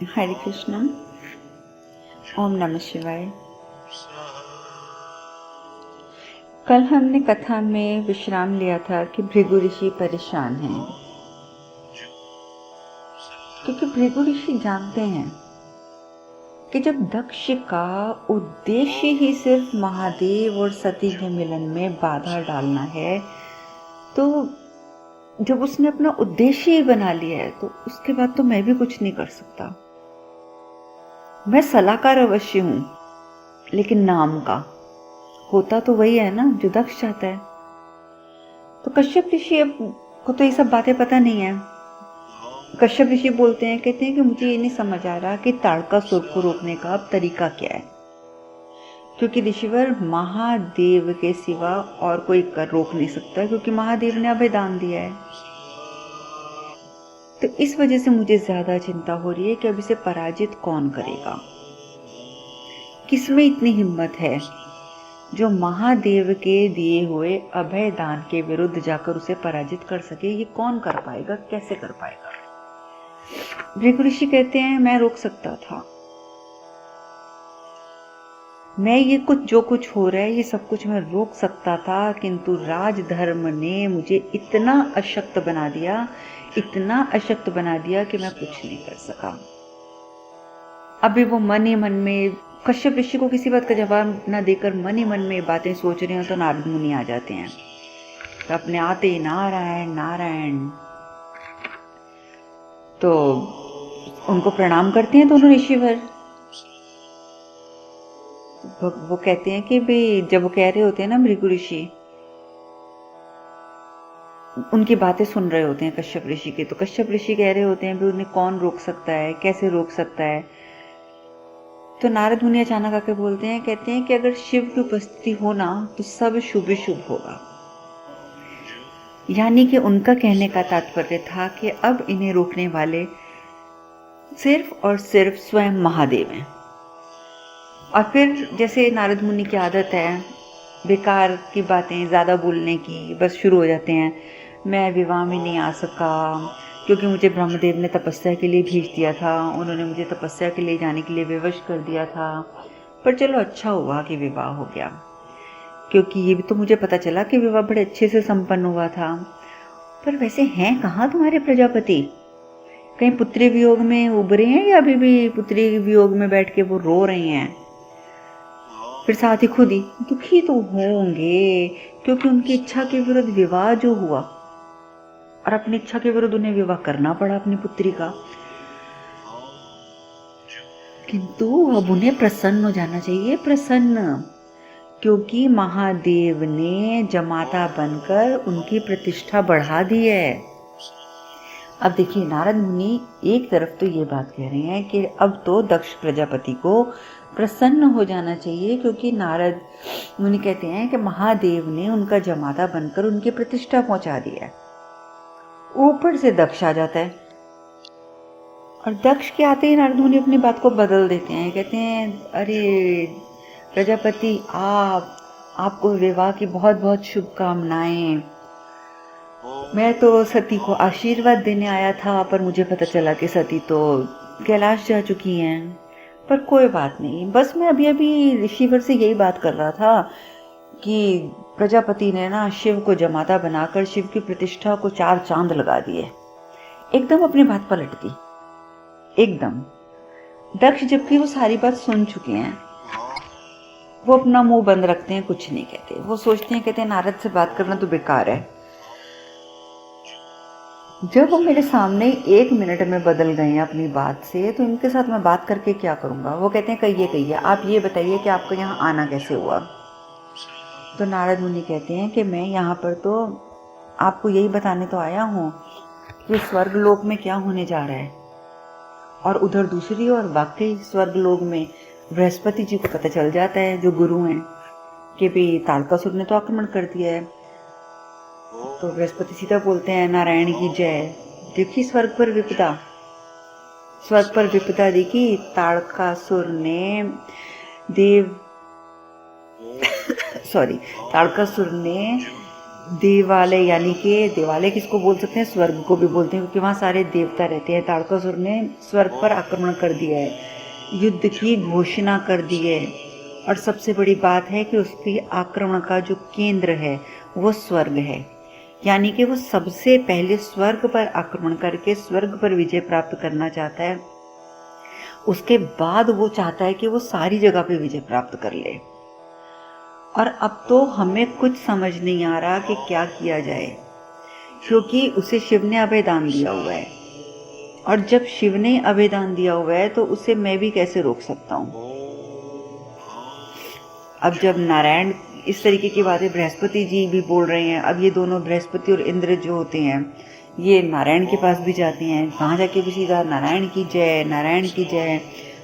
हरे कृष्णा। ओम नमः शिवाय। कल हमने कथा में विश्राम लिया था कि भृगु ऋषि परेशान हैं, क्योंकि भृगु ऋषि जानते हैं कि जब दक्ष का उद्देश्य ही सिर्फ महादेव और सती के मिलन में बाधा डालना है, तो जब उसने अपना उद्देश्य ही बना लिया है तो उसके बाद तो मैं भी कुछ नहीं कर सकता। मैं सलाहकार अवश्य हूं, लेकिन नाम का होता तो वही है ना जो दक्ष चाहता है। तो कश्यप ऋषि अब को तो ये सब बातें पता नहीं है। कश्यप ऋषि बोलते हैं, कहते हैं कि मुझे ये नहीं समझ आ रहा कि ताड़कासुर को रोकने का अब तरीका क्या है, क्योंकि ऋषिवर महादेव के सिवा और कोई रोक नहीं सकता, क्योंकि महादेव ने अभय दान दिया है। तो इस वजह से मुझे ज्यादा चिंता हो रही है कि अब इसे पराजित कौन करेगा। किसमें इतनी हिम्मत है जो महादेव के दिए हुए अभय दान के विरुद्ध जाकर उसे पराजित कर सके। ये कौन कर पाएगा, कैसे कर पाएगा? भृगु ऋषि कहते हैं, मैं रोक सकता था, मैं ये जो कुछ हो रहा है ये सब कुछ मैं रोक सकता था, किंतु राजधर्म ने मुझे इतना अशक्त बना दिया, इतना अशक्त बना दिया कि मैं कुछ नहीं कर सका। अभी वो मन ही मन में, कश्यप ऋषि को किसी बात का जवाब न देकर मन ही मन में बातें सोच रहे हो तो नारद मुनि आ जाते हैं। तो अपने आते नारायण नारायण, तो उनको प्रणाम करते हैं दोनों ऋषिवर। वो कहते हैं कि भाई, जब वो कह रहे होते हैं ना भृगु ऋषि, उनकी बातें सुन रहे होते हैं कश्यप ऋषि के, तो कश्यप ऋषि कह रहे होते हैं भी उन्हें कौन रोक सकता है, कैसे रोक सकता है। तो नारद मुनि अचानक आके बोलते हैं, कहते हैं कि अगर शिव की उपस्थिति हो ना तो सब शुभ शुभ होगा। यानी कि उनका कहने का तात्पर्य था कि अब इन्हें रोकने वाले सिर्फ और सिर्फ स्वयं महादेव हैं। और फिर जैसे नारद मुनि की आदत है बेकार की बातें ज्यादा बोलने की, बस शुरू हो जाते हैं, मैं विवाह में नहीं आ सका क्योंकि मुझे ब्रह्मदेव ने तपस्या के लिए भेज दिया था, उन्होंने मुझे तपस्या के लिए जाने के लिए विवश कर दिया था, पर चलो अच्छा हुआ कि विवाह हो गया, क्योंकि ये भी तो मुझे पता चला कि विवाह बड़े अच्छे से संपन्न हुआ था। पर वैसे हैं कहाँ तुम्हारे प्रजापति? कहीं पुत्री वियोग में उभरे हैं या अभी भी पुत्री वियोग में बैठ के वो रो रहे हैं? फिर साथ ही खुद ही दुखी तो होंगे, क्योंकि उनकी इच्छा के विरुद्ध विवाह जो हुआ और अपनी इच्छा के विरुद्ध उन्हें विवाह करना पड़ा अपनी पुत्री का। किंतु अब उन्हें प्रसन्न हो जाना चाहिए, प्रसन्न, क्योंकि महादेव ने जमाता बनकर उनकी प्रतिष्ठा बढ़ा दी है। अब देखिए, नारद मुनि एक तरफ तो ये बात कह रहे हैं कि अब तो दक्ष प्रजापति को प्रसन्न हो जाना चाहिए, क्योंकि नारद मुनि कहते हैं कि महादेव ने उनका जमाता बनकर उनकी प्रतिष्ठा पहुंचा दी है। ऊपर से दक्ष आ जाता है, और दक्ष के आते ही नारद मुनि अपनी बात को बदल देते हैं। कहते हैं, अरे प्रजापति, आपको विवाह की बहुत बहुत शुभकामनाएं। मैं तो सती को आशीर्वाद देने आया था, पर मुझे पता चला कि सती तो कैलाश जा चुकी हैं। पर कोई बात नहीं, बस मैं अभी ऋषिवर से यही बात कर रहा था कि प्रजापति ने ना शिव को जमाता बनाकर शिव की प्रतिष्ठा को 4 चांद लगा दिए। एकदम अपनी बात पलट दी, एकदम। दक्ष जबकि वो सारी बात सुन चुके हैं, वो अपना मुंह बंद रखते हैं, कुछ नहीं कहते। वो सोचते हैं, कहते हैं नारद से बात करना तो बेकार है। जब वो मेरे सामने 1 मिनट में बदल गए हैं अपनी बात से, तो इनके साथ मैं बात करके क्या करूंगा। वो कहते हैं, कहिए आप ये बताइए कि आपको यहाँ आना कैसे हुआ। तो नारद मुनि कहते हैं कि मैं यहाँ पर तो आपको यही बताने तो आया हूँ कि स्वर्गलोक में क्या होने जा रहा है। और उधर दूसरी ओर वाकई स्वर्गलोक में बृहस्पति जी को पता चल जाता है, जो गुरु हैं, कि भाई ताड़कासुर ने तो आक्रमण कर दिया है। तो बृहस्पति सीधा बोलते हैं, नारायण की जय। देखी स्वर्ग पर विपदा देखी। ताड़कासुर ने ताड़कासुर ने देवालय, यानी कि देवालय किसको बोल सकते हैं, स्वर्ग को भी बोलते हैं, क्योंकि वहाँ सारे देवता रहते हैं। तारकासुर ने स्वर्ग पर आक्रमण कर दिया है, युद्ध की घोषणा कर दी है, और सबसे बड़ी बात है कि उसके आक्रमण का जो केंद्र है वो स्वर्ग है, यानी कि वो सबसे पहले स्वर्ग पर आक्रमण करके स्वर्ग पर विजय प्राप्त करना चाहता है। उसके बाद वो चाहता है कि वो सारी जगह पे विजय प्राप्त कर ले। और अब तो हमें कुछ समझ नहीं आ रहा कि क्या किया जाए, क्योंकि उसे शिव ने अभयदान दिया हुआ है, और जब शिव ने अभयदान दिया हुआ है तो उसे मैं भी कैसे रोक सकता हूँ। अब जब नारायण इस तरीके की बातें बृहस्पति जी भी बोल रहे हैं, अब ये दोनों बृहस्पति और इंद्र जो होते हैं ये नारायण के पास भी जाते हैं, वहाँ जाके भी सीधा नारायण की जय, नारायण की जय।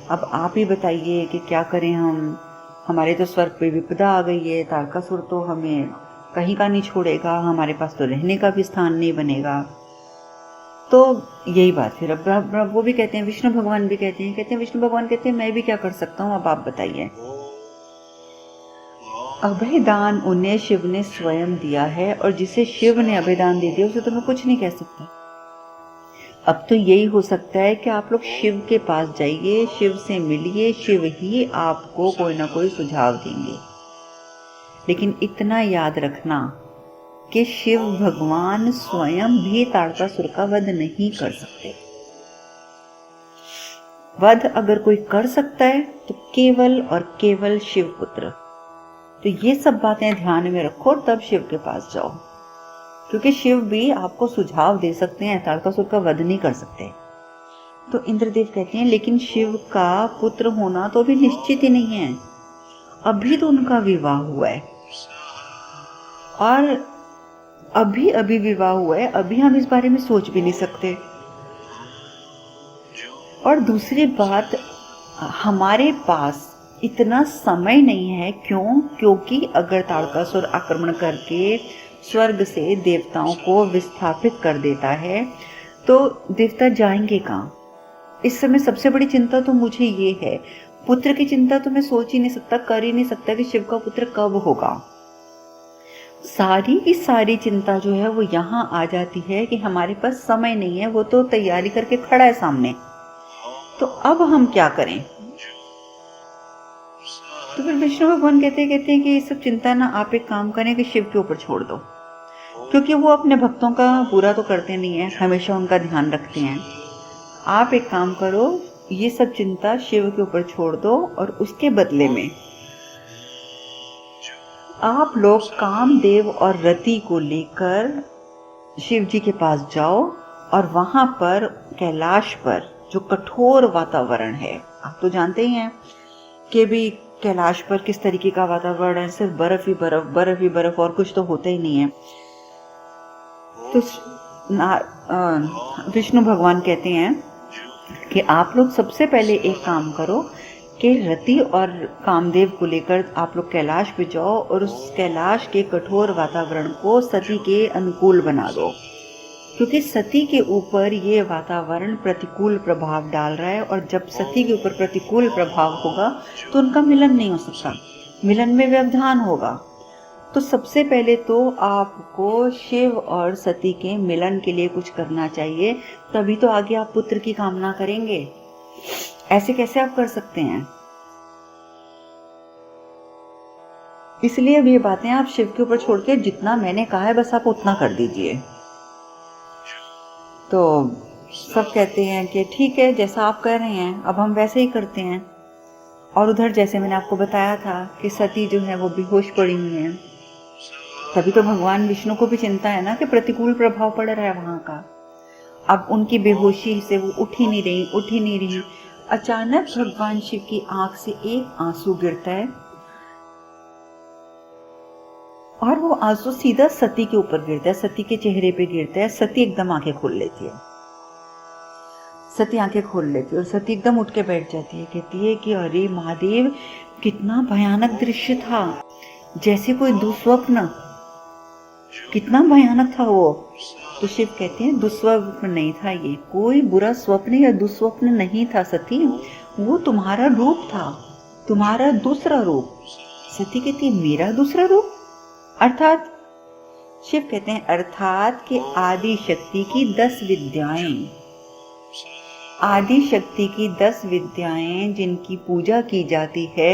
अब आप ही बताइए कि क्या करें हम, हमारे तो स्वर्ग पे विपदा आ गई है, तारकासुर तो हमें कहीं का नहीं छोड़ेगा, हमारे पास तो रहने का भी स्थान नहीं बनेगा। तो यही बात फिर अब वो भी कहते हैं, विष्णु भगवान भी कहते हैं विष्णु भगवान कहते हैं मैं भी क्या कर सकता हूँ, अब आप बताइए। अभयदान उन्हें शिव ने स्वयं दिया है, और जिसे शिव ने अभयदान दे दिया उसे तो मैं कुछ नहीं कह सकता। अब तो यही हो सकता है कि आप लोग शिव के पास जाइए, शिव से मिलिए, शिव ही आपको कोई ना कोई सुझाव देंगे। लेकिन इतना याद रखना कि शिव भगवान स्वयं भी तारकासुर का वध नहीं कर सकते। वध अगर कोई कर सकता है तो केवल और केवल शिव पुत्र। तो ये सब बातें ध्यान में रखो, तब शिव के पास जाओ, क्योंकि शिव भी आपको सुझाव दे सकते हैं, तारकासुर का वध नहीं कर सकते। तो इंद्रदेव कहते हैं लेकिन शिव का पुत्र होना तो अभी निश्चित ही नहीं है, अभी तो उनका विवाह हुआ है, और अभी अभी विवाह हुआ है, अभी हम इस बारे में सोच भी नहीं सकते। और दूसरी बात, हमारे पास इतना समय नहीं है। क्यों? क्योंकि अगर तारकासुर आक्रमण करके स्वर्ग से देवताओं को विस्थापित कर देता है तो देवता जाएंगे कहाँ? इस समय सबसे बड़ी चिंता तो मुझे ये है, पुत्र की चिंता तो मैं सोच ही नहीं सकता, कर ही नहीं सकता कि शिव का पुत्र कब होगा। सारी की सारी चिंता जो है वो यहाँ आ जाती है कि हमारे पास समय नहीं है, वो तो तैयारी करके खड़ा है सामने, तो अब हम क्या करें? तो फिर विष्णु भगवान कहते हैं कि ये सब चिंता ना आप एक काम करें कि शिव के ऊपर छोड़ दो, क्योंकि वो अपने भक्तों का बुरा तो करते नहीं है, हमेशा उनका ध्यान रखते हैं। आप एक काम करो, ये सब चिंता शिव के ऊपर छोड़ दो, और उसके बदले में आप लोग कामदेव और रति को लेकर शिव जी के पास जाओ, और वहां पर कैलाश पर जो कठोर वातावरण है, आप तो जानते ही हैं कि भी कैलाश पर किस तरीके का वातावरण है, सिर्फ बर्फ ही बर्फ, बर्फ ही बर्फ, और कुछ तो होता ही नहीं है। तो विष्णु भगवान कहते हैं कि आप लोग सबसे पहले एक काम करो कि रति और कामदेव को लेकर आप लोग कैलाश पे जाओ, और उस कैलाश के कठोर वातावरण को सती के अनुकूल बना दो, क्योंकि सती के ऊपर ये वातावरण प्रतिकूल प्रभाव डाल रहा है, और जब सती के ऊपर प्रतिकूल प्रभाव होगा तो उनका मिलन नहीं हो सकता, मिलन में व्यवधान होगा। तो सबसे पहले तो आपको शिव और सती के मिलन के लिए कुछ करना चाहिए, तभी तो आगे आप पुत्र की कामना करेंगे। ऐसे कैसे आप कर सकते हैं? इसलिए अब ये बातें आप शिव के ऊपर छोड़ के जितना मैंने कहा है बस आप उतना कर दीजिए। तो सब कहते हैं कि ठीक है, जैसा आप कह रहे हैं अब हम वैसे ही करते हैं। और उधर जैसे मैंने आपको बताया था कि सती जो है वो बेहोश पड़ी हुई है, तभी तो भगवान विष्णु को भी चिंता है ना कि प्रतिकूल प्रभाव पड़ रहा है वहां का। अब उनकी बेहोशी से वो उठ ही नहीं रही। अचानक भगवान शिव की आंख से एक आंसू गिरता है, और वो आंसू सीधा सती के ऊपर गिरता है, सती के चेहरे पे गिरता है। सती एकदम आंखें खोल लेती है, और सती एकदम उठ के बैठ जाती है। कहती है कि अरे महादेव, कितना भयानक दृश्य था, जैसे कोई दुस्वप्न, कितना भयानक था वो। तो शिव कहते हैं दुस्वप्न नहीं था, ये कोई बुरा स्वप्न या दुस्वप्न नहीं था सती, वो तुम्हारा रूप था, तुम्हारा दूसरा रूप। सती कहती है मेरा दूसरा रूप? अर्थात शिव कहते हैं अर्थात कि आदि शक्ति की 10 विद्याएं, आदि शक्ति की 10 विद्याएं जिनकी पूजा की जाती है,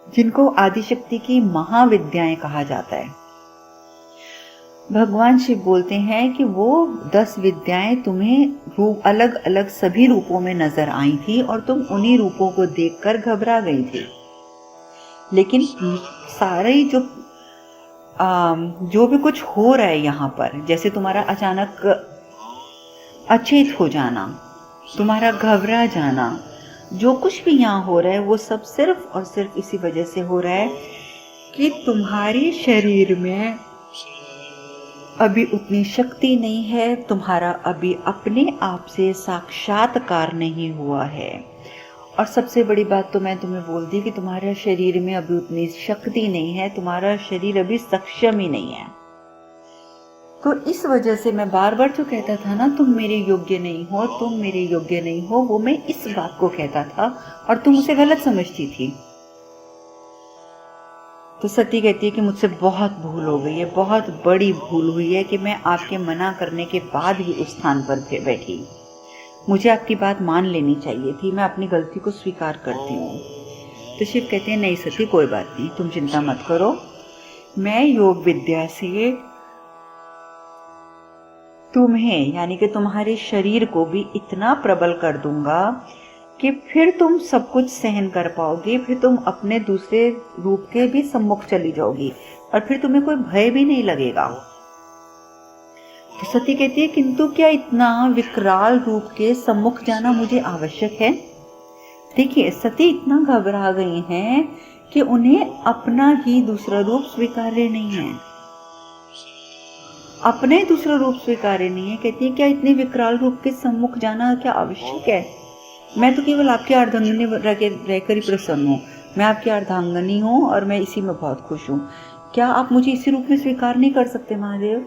जिनको आदि शक्ति की महाविद्याएं कहा जाता है। भगवान शिव बोलते हैं कि वो 10 विद्याएं तुम्हें रूप अलग अलग सभी रूपों में नजर आई थी और तुम उन्हीं रूपों को देखकर घबरा गई थी। लेकिन सारे जो भी कुछ हो रहा है यहाँ पर, जैसे तुम्हारा अचानक अचेत हो जाना, तुम्हारा घबरा जाना, जो कुछ भी यहाँ हो रहा है वो सब सिर्फ और सिर्फ इसी वजह से हो रहा है कि तुम्हारे शरीर में अभी उतनी शक्ति नहीं है, तुम्हारा अभी अपने आप से साक्षात्कार नहीं हुआ है। और सबसे बड़ी बात तो मैं तुम्हें बोल दी कि तुम्हारे शरीर में अभी उतनी शक्ति नहीं है, तुम्हारा शरीर अभी सक्षम ही नहीं है। तो इस वजह से मैं बार बार जो कहता था ना, तुम मेरे योग्य नहीं हो, तुम मेरे योग्य नहीं हो, वो मैं इस बात को कहता था और तुम उसे गलत समझती थी। तो सती कहती है कि मुझसे बहुत भूल हो गई है, बहुत बड़ी भूल हुई है कि मैं आपके मना करने के बाद भी उस स्थान पर बैठी। मुझे आपकी बात मान लेनी चाहिए थी, मैं अपनी गलती को स्वीकार करती हूँ। तो शिव कहते हैं नहीं सती, कोई बात नहीं, तुम चिंता मत करो, मैं योग विद्या से तुम्हें यानी कि तुम्हारे शरीर को भी इतना प्रबल कर दूंगा कि फिर तुम सब कुछ सहन कर पाओगे, फिर तुम अपने दूसरे रूप के भी सम्मुख चली जाओगी और फिर तुम्हें कोई भय भी नहीं लगेगा। तो सती कहती है किंतु क्या इतना विकराल रूप के सम्मुख जाना मुझे आवश्यक है? देखिए सती इतना घबरा गई हैं कि उन्हें अपना ही दूसरा रूप स्वीकार्य नहीं है, अपने दूसरा रूप स्वीकार्य नहीं है। कहती है क्या इतने विकराल रूप के सम्मुख जाना क्या आवश्यक है? मैं तो केवल आपकी अर्धांगिनी रहकर ही प्रसन्न हूँ, मैं आपकी अर्धांगिनी हूँ और मैं इसी में बहुत खुश हूँ। क्या आप मुझे इसी रूप में स्वीकार नहीं कर सकते महादेव?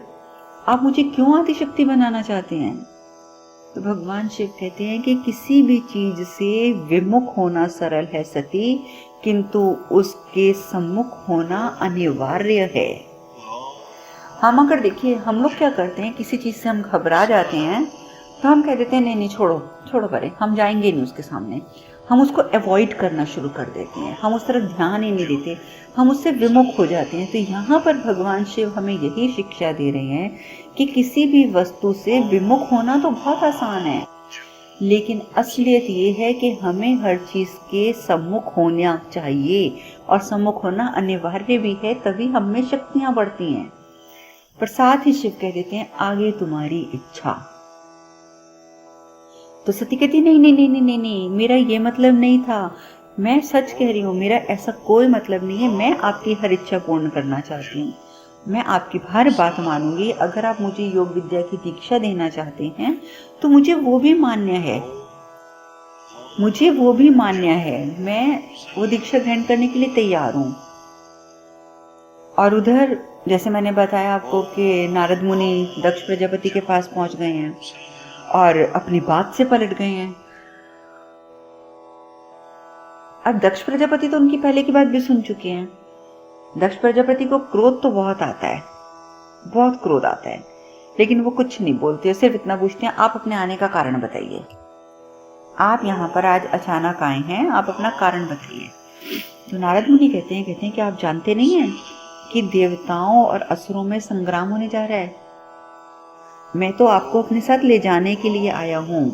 आप मुझे क्यों आदिशक्ति बनाना चाहते हैं? तो भगवान शिव कहते हैं कि किसी भी चीज से विमुख होना सरल है सती, किंतु उसके सम्मुख होना अनिवार्य है। हम अगर देखिए, हम लोग क्या करते हैं, किसी चीज से हम घबरा जाते हैं तो हम कह देते हैं नहीं नहीं छोड़ो छोड़ो परे, हम जाएंगे नहीं उसके सामने, हम उसको अवॉइड करना शुरू कर देते हैं, हम उस तरफ ध्यान ही नहीं देते, हम उससे विमुख हो जाते हैं। तो यहाँ पर भगवान शिव हमें यही शिक्षा दे रहे हैं कि किसी भी वस्तु से विमुख होना तो बहुत आसान है, लेकिन असलियत ये है कि हमें हर चीज के सम्मुख होना चाहिए और सम्मुख होना अनिवार्य भी है, तभी हम में शक्तियां बढ़ती हैं। पर साथ ही शिव कह देते हैं आगे तुम्हारी इच्छा। तो सती कहती नहीं नहीं नहीं नहीं नहीं नहीं, मेरा ये मतलब नहीं था, मैं सच कह रही हूँ, मेरा ऐसा कोई मतलब नहीं है, मैं आपकी हर इच्छा पूर्ण करना चाहती हूँ, मैं आपकी हर बात मानूंगी। अगर आप मुझे योग विद्या की दीक्षा देना चाहते हैं तो मुझे वो भी मान्य है, मुझे वो भी मान्य है, मैं वो दीक्षा ग्रहण करने के लिए तैयार हूँ। और उधर जैसे मैंने बताया आपको कि नारद मुनि दक्ष प्रजापति के पास पहुंच गए हैं और अपनी बात से पलट गए हैं। अब दक्ष प्रजापति तो उनकी पहले की बात भी सुन चुके हैं। दक्ष प्रजापति को क्रोध तो बहुत आता है, बहुत क्रोध आता है, लेकिन वो कुछ नहीं बोलते, सिर्फ इतना पूछते हैं आप अपने आने का कारण बताइए, आप यहाँ पर आज अचानक आए हैं, आप अपना कारण बताइए। तो नारद मुनि कहते हैं कि आप जानते नहीं हैं कि देवताओं और असुरों में संग्राम होने जा रहा है, मैं तो आपको अपने साथ ले जाने के लिए आया हूं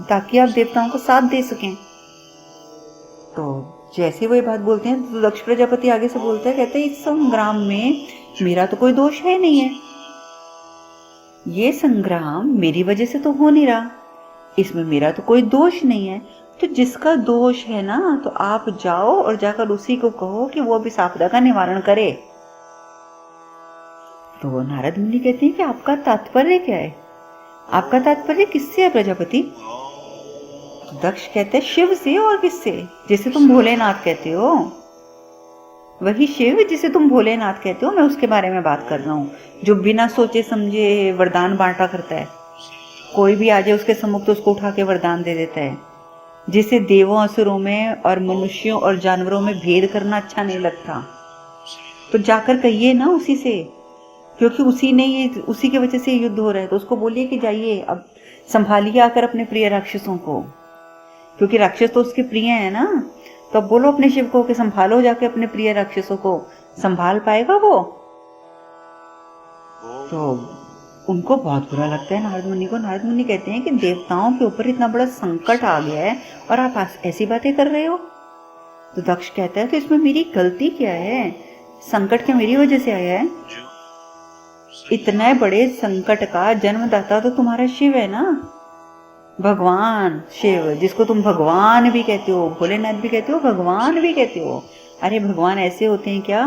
ताकि आप देवताओं को साथ दे सकें। तो जैसे वो ये बात बोलते हैं तो दक्ष प्रजापति आगे से बोलते हैं, कहते हैं इस संग्राम में मेरा तो कोई दोष है नहीं है, ये संग्राम मेरी वजह से तो हो नहीं रहा, इसमें मेरा तो कोई दोष नहीं है। तो जिसका दोष है ना, तो आप जाओ और जाकर उसी को कहो कि वो अभी इस आपदा का निवारण करे। तो नारद मुनि कहते हैं कि आपका तात्पर्य क्या है, आपका तात्पर्य किससे है प्रजापति? तो दक्ष कहते हैं शिव से, और किससे? जिसे तुम भोलेनाथ कहते हो, वही शिव जिसे तुम भोलेनाथ कहते हो, मैं उसके बारे में बात कर रहा हूँ, जो बिना सोचे समझे वरदान बांटा करता है, कोई भी आ जाए उसके सम्मुख तो उसको उठा के वरदान दे देता है, जिसे देवों असुरों में और मनुष्यों और जानवरों में भेद करना अच्छा नहीं लगता, तो जाकर कहिए ना उसी से, क्योंकि उसी की वजह से युद्ध हो रहा है। तो उसको बोलिए कि जाइए अब संभालिए आकर अपने प्रिय राक्षसों को, क्योंकि राक्षस तो उसके प्रिय है ना। तो अब बोलो अपने शिव को कि संभालो जाके अपने प्रिय राक्षसों को। संभाल पाएगा वो? तो उनको बहुत बुरा लगता है नारद मुनि को। नारद मुनि कहते हैं कि देवताओं के ऊपर इतना बड़ा संकट आ गया है और आप ऐसी बातें कर रहे हो। तो दक्ष कहता है कि इसमें मेरी गलती क्या है? संकट क्या मेरी वजह से आया है? इतने बड़े संकट का जन्मदाता तो तुम्हारा शिव है ना, भगवान शिव, जिसको तुम भगवान भी कहते हो, भोलेनाथ भी कहते हो, भगवान भी कहते हो। अरे भगवान ऐसे होते हैं क्या?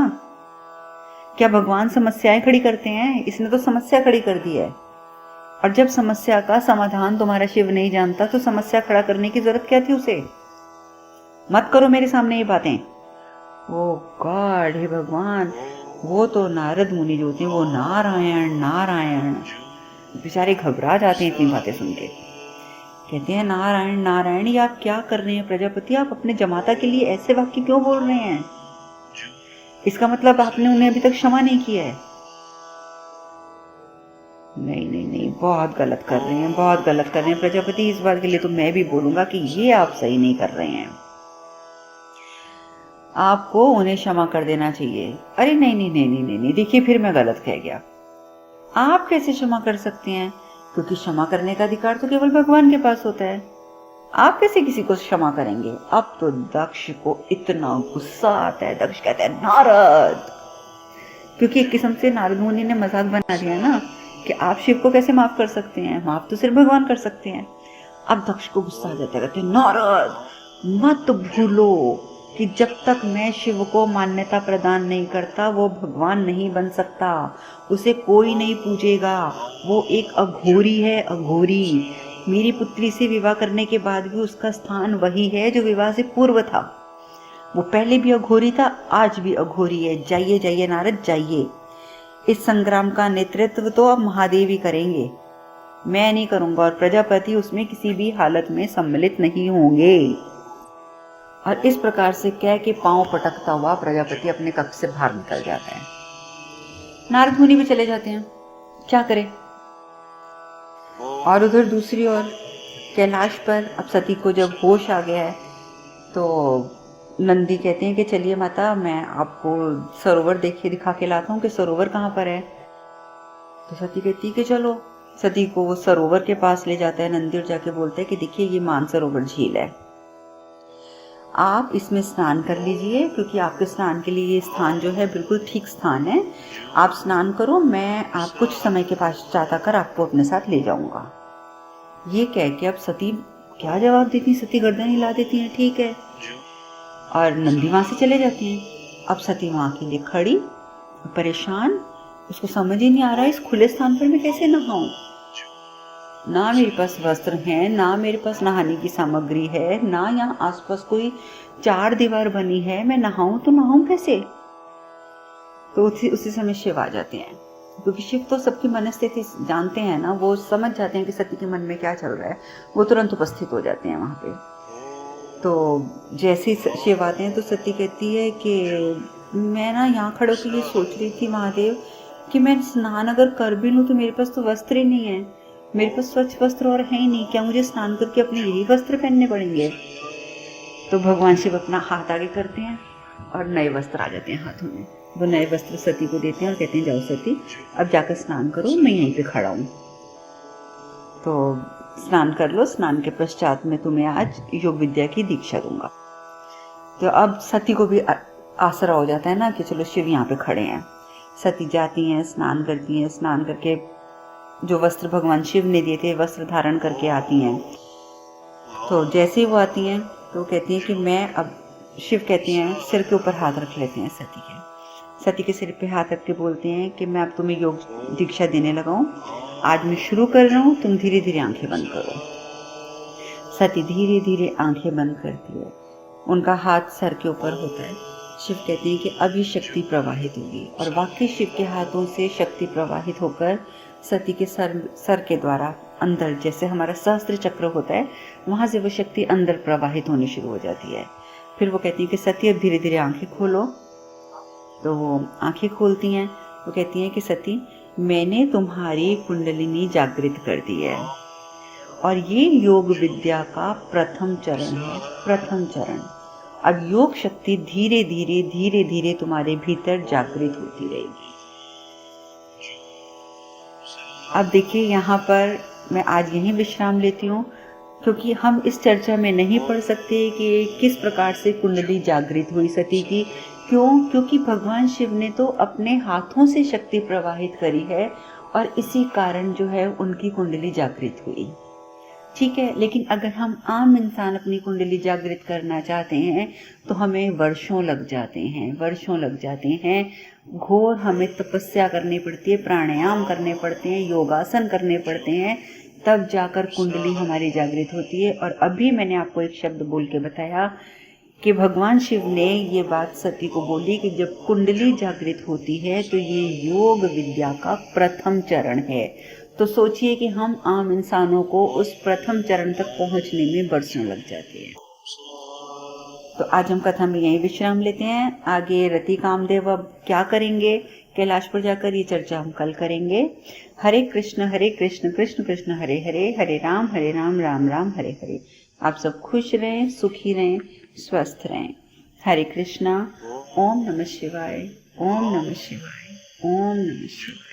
क्या भगवान समस्याएं खड़ी करते हैं? इसने तो समस्या खड़ी कर दी है। और जब समस्या का समाधान तुम्हारा शिव नहीं जानता तो समस्या खड़ा करने की जरूरत क्या थी उसे? मत करो मेरे सामने ये बातें। ओ गॉड, हे भगवान, वो तो नारद मुनि जो होते हैं वो नारायण नारायण, बेचारे घबरा जाते हैं इतनी बातें सुन के। कहते हैं नारायण नारायण, ये आप क्या कर रहे हैं प्रजापति? आप अपने जमाता के लिए ऐसे वाक्य क्यों बोल रहे हैं? इसका मतलब आपने उन्हें अभी तक क्षमा नहीं किया है। नहीं नहीं नहीं, बहुत गलत कर रहे हैं, बहुत गलत कर रहे हैं प्रजापति। इस बात के लिए तो मैं भी बोलूंगा कि ये आप सही नहीं कर रहे हैं, आपको उन्हें क्षमा कर देना चाहिए। अरे नहीं नहीं नहीं नहीं नहीं, नहीं। देखिए फिर मैं गलत कह गया। आप कैसे क्षमा कर सकते हैं? क्योंकि क्षमा करने का अधिकार तो केवल भगवान के पास होता है। आप कैसे किसी को क्षमा करेंगे? अब तो दक्ष को इतना गुस्सा आता है। दक्ष कहता है नारद, क्योंकि एक किस्म से नारद मुनि ने मजाक बना दिया ना कि आप शिव को कैसे माफ कर सकते हैं, माफ तो सिर्फ भगवान कर सकते हैं। अब दक्ष को गुस्सा आ जाता है, कहते हैं नारद मत भूलो कि जब तक मैं शिव को मान्यता प्रदान नहीं करता वो भगवान नहीं बन सकता, उसे कोई नहीं पूजेगा, वो एक अघोरी है, अघोरी। मेरी पुत्री से विवाह करने के बाद भी उसका स्थान वही है जो विवाह से पूर्व था। वो पहले भी अघोरी था, आज भी अघोरी है। जाइए जाइए नारद जाइए, इस संग्राम का नेतृत्व तो अब महादेव ही करेंगे, मैं नहीं करूंगा, और प्रजापति उसमें किसी भी हालत में सम्मिलित नहीं होंगे। और इस प्रकार से कह के पांव पटकता हुआ प्रजापति अपने कक्ष से बाहर निकल जाता है। नारद मुनि भी चले जाते हैं, क्या करें। और उधर दूसरी ओर कैलाश पर अब सती को जब होश आ गया है तो नंदी कहते हैं कि चलिए माता, मैं आपको सरोवर दिखा के लाता हूँ कि सरोवर कहाँ पर है। तो सती कहती है कि चलो। सती को वो सरोवर के पास ले जाता है नंदी और जाके बोलते हैं कि देखिए ये मानसरोवर झील है, आप इसमें स्नान कर लीजिए, क्योंकि आपके स्नान के लिए ये स्थान जो है बिल्कुल ठीक स्थान है। आप स्नान करो, मैं आप कुछ समय के पश्चात आकर आपको अपने साथ ले जाऊंगा। ये कह के अब सती क्या जवाब देती? सती गर्दन हिला देती है, ठीक है, और नंदी वहां से चले जाती हैं। अब सती वहां के लिए खड़ी परेशान, उसको समझ ही नहीं आ रहा इस खुले स्थान पर मैं कैसे नहाऊं। ना मेरे पास वस्त्र हैं, ना मेरे पास नहाने की सामग्री है, ना यहाँ आसपास कोई चार दीवार बनी है, मैं नहाऊं तो नहाऊं कैसे। तो उसी समय शिव आ जाते हैं, क्योंकि शिव तो सबकी मनस्थिति जानते हैं ना, वो समझ जाते हैं कि सती के मन में क्या चल रहा है, वो तुरंत उपस्थित हो जाते हैं वहां पे। तो जैसे ही शिव आते हैं तो सती कहती है कि मैं ना यहाँ खड़े होकर ये सोच रही थी महादेव कि मैं स्नान अगर कर भी लूँ तो मेरे पास तो वस्त्र ही नहीं है, मेरे पास स्वच्छ वस्त्र और है ही नहीं, क्या मुझे स्नान करके अपने यही वस्त्र पहनने पड़ेंगे। तो भगवान शिव अपना हाथ आगे करते हैं और नए वस्त्र आ जाते हैं हाथों में। वो नए वस्त्र सती को देते हैं और कहते हैं जाओ सती, अब जाकर स्नान करो, मैं यहीं पे खड़ा हूँ, तो स्नान कर लो, स्नान के पश्चात मैं तुम्हें आज योग विद्या की दीक्षा दूंगा। तो अब सती को भी आसरा हो जाता है ना कि चलो शिव यहाँ पे खड़े हैं। सती जाती हैं, स्नान करती हैं, स्नान करके जो वस्त्र भगवान शिव ने दिए थे वस्त्र धारण करके आती हैं। तो जैसे ही वो आती हैं तो कहती हैं कि मैं अब, शिव कहती हैं, सिर के ऊपर हाथ रख लेते हैं सती के। सती के सिर पे हाथ रख के बोलते हैं कि मैं अब तुम्हें योग दीक्षा देने लगा हूँ, आज मैं शुरू कर रहा हूँ, तुम धीरे धीरे आंखें बंद करो। सती धीरे धीरे आंखें बंद करती है, उनका हाथ सर के ऊपर होता है। शिव कहते हैं कि अभी शक्ति प्रवाहित होगी, और वाकई शिव के हाथों से शक्ति प्रवाहित होकर सती के सर के द्वारा अंदर, जैसे हमारा सहस्त्र चक्र होता है, वहां से वो शक्ति अंदर प्रवाहित होनी शुरू हो जाती है। फिर वो कहती है कि सती अब धीरे धीरे आंखें खोलो। तो वो आंखें खोलती हैं, वो कहती हैं कि सती, मैंने तुम्हारी कुंडलिनी जागृत कर दी है और ये योग विद्या का प्रथम चरण है, प्रथम चरण। अब योग शक्ति धीरे धीरे धीरे धीरे तुम्हारे भीतर जागृत होती रहेगी। अब देखिए यहाँ पर मैं आज यहीं विश्राम लेती हूँ, क्योंकि हम इस चर्चा में नहीं पढ़ सकते कि किस प्रकार से कुंडली जागृत हुई सती की। क्यों? क्योंकि भगवान शिव ने तो अपने हाथों से शक्ति प्रवाहित करी है और इसी कारण जो है उनकी कुंडली जागृत हुई। ठीक है, लेकिन अगर हम आम इंसान अपनी कुंडली जागृत करना चाहते हैं तो हमें वर्षों लग जाते हैं, वर्षों लग जाते हैं। घोर हमें तपस्या करनी पड़ती है, प्राणायाम करने पड़ते हैं, योगासन करने पड़ते हैं, तब जाकर कुंडली हमारी जागृत होती है। और अभी मैंने आपको एक शब्द बोल के बताया कि भगवान शिव ने ये बात सती को बोली कि जब कुंडली जागृत होती है तो ये योग विद्या का प्रथम चरण है। तो सोचिए कि हम आम इंसानों को उस प्रथम चरण तक पहुंचने में वर्षों लग जाते हैं। तो आज हम कथा में यही विश्राम लेते हैं। आगे रति कामदेव अब क्या करेंगे कैलाश पर जाकर, ये चर्चा हम कल करेंगे। हरे कृष्ण कृष्ण कृष्ण हरे हरे, हरे राम राम राम हरे हरे। आप सब खुश रहें, सुखी रहें, स्वस्थ रहें। हरे कृष्णा। ओम नमः शिवाय, ओम नमः शिवाय, ओम नमः शिवाय।